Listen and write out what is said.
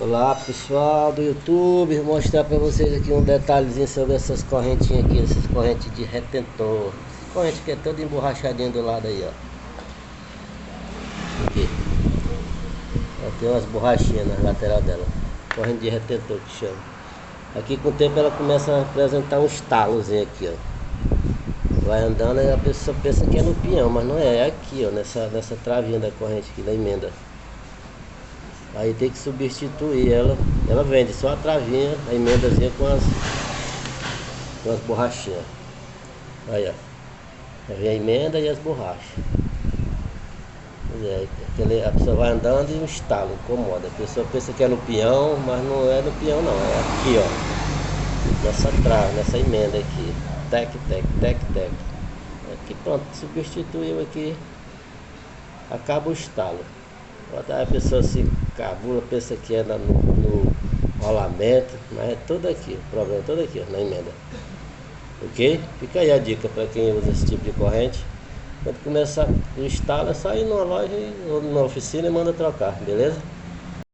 Olá pessoal do YouTube, vou mostrar para vocês aqui um detalhezinho sobre essas correntinhas aqui, essas correntes de retentor. Corrente que é toda emborrachadinha do lado aí, ó. Aqui. Ó, tem umas borrachinhas na lateral dela. Corrente de retentor que chama. Aqui com o tempo ela começa a apresentar um estalozinho aqui, ó. Vai andando e a pessoa pensa que é no pinhão, mas não é, é aqui, ó, nessa travinha da corrente aqui, da emenda. Aí tem que substituir ela. Ela vende só a travinha, a emendazinha com as borrachinhas. Aí ó. Aí vem a emenda e as borrachas. A pessoa vai andando e um estalo, incomoda. A pessoa pensa que é no peão, mas não é no peão não. É aqui ó. Nessa trava, nessa emenda aqui. Tec, tec, tec, tec. Aqui pronto, substituiu aqui. Acaba o estalo. A pessoa se cabula, pensa que é no rolamento, mas é tudo aqui, o problema é todo aqui, ó, na emenda. Ok? Fica aí a dica para quem usa esse tipo de corrente. Quando começar o instalo é só ir numa loja ou numa oficina e manda trocar, beleza?